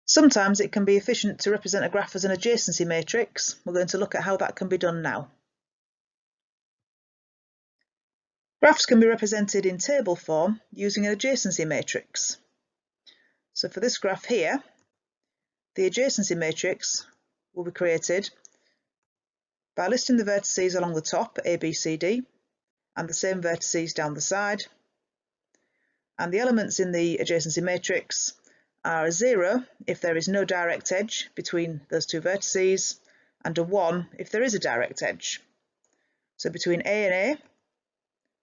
Sometimes it can be efficient to represent a graph as an adjacency matrix. We're going to look at how that can be done now. Graphs can be represented in table form using an adjacency matrix. So for this graph here, the adjacency matrix will be created by listing the vertices along the top, A, B, C, D, and the same vertices down the side. And the elements in the adjacency matrix are a 0 if there is no direct edge between those two vertices, and a 1 if there is a direct edge. So between A and A,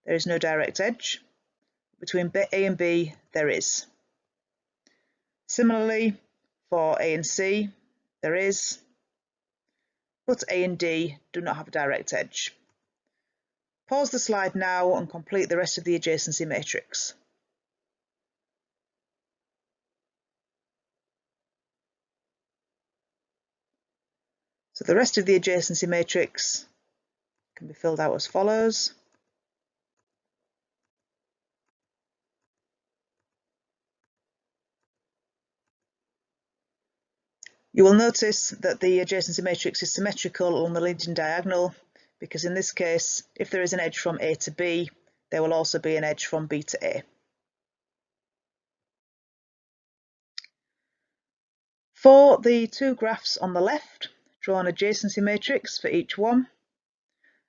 there is no direct edge. Between A and B, there is. Similarly, for A and C, there is, but A and D do not have a direct edge. Pause the slide now and complete the rest of the adjacency matrix. So the rest of the adjacency matrix can be filled out as follows. You will notice that the adjacency matrix is symmetrical along the leading diagonal, because in this case, if there is an edge from A to B, there will also be an edge from B to A. For the two graphs on the left, draw an adjacency matrix for each one,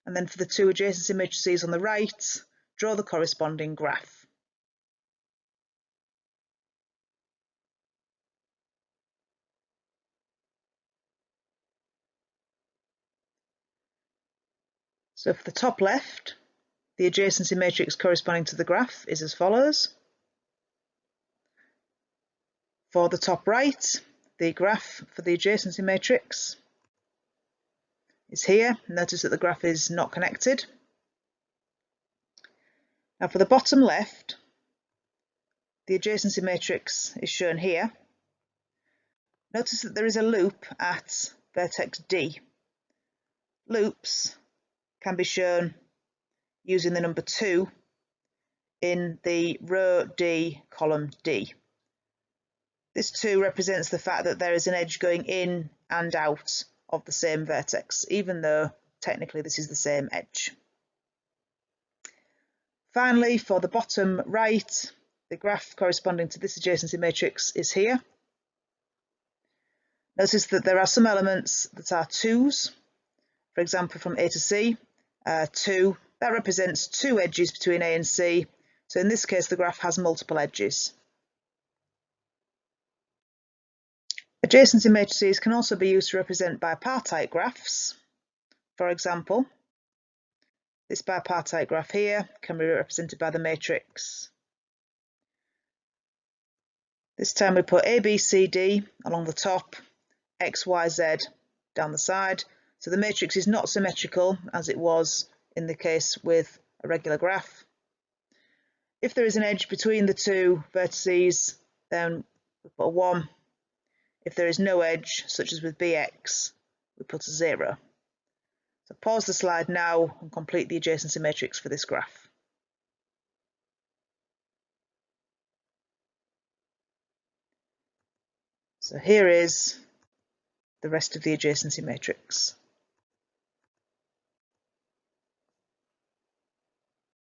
and then for the two adjacency matrices on the right, draw the corresponding graph. So for the top left, the adjacency matrix corresponding to the graph is as follows. For the top right, the graph for the adjacency matrix is here. Notice that the graph is not connected. Now for the bottom left, the adjacency matrix is shown here. Notice that there is a loop at vertex D. Loops can be shown using the number 2 in the row D, column D. This 2 represents the fact that there is an edge going in and out of the same vertex, even though technically this is the same edge. Finally, for the bottom right, the graph corresponding to this adjacency matrix is here. Notice that there are some elements that are 2's. For example, from A to C, 2. That represents 2 edges between A and C. So in this case, the graph has multiple edges. Adjacency matrices can also be used to represent bipartite graphs. For example, this bipartite graph here can be represented by the matrix. This time we put A, B, C, D along the top, X, Y, Z down the side. So the matrix is not symmetrical as it was in the case with a regular graph. If there is an edge between the two vertices, then we put a 1. If there is no edge, such as with BX, we put a 0. So pause the slide now and complete the adjacency matrix for this graph. So here is the rest of the adjacency matrix.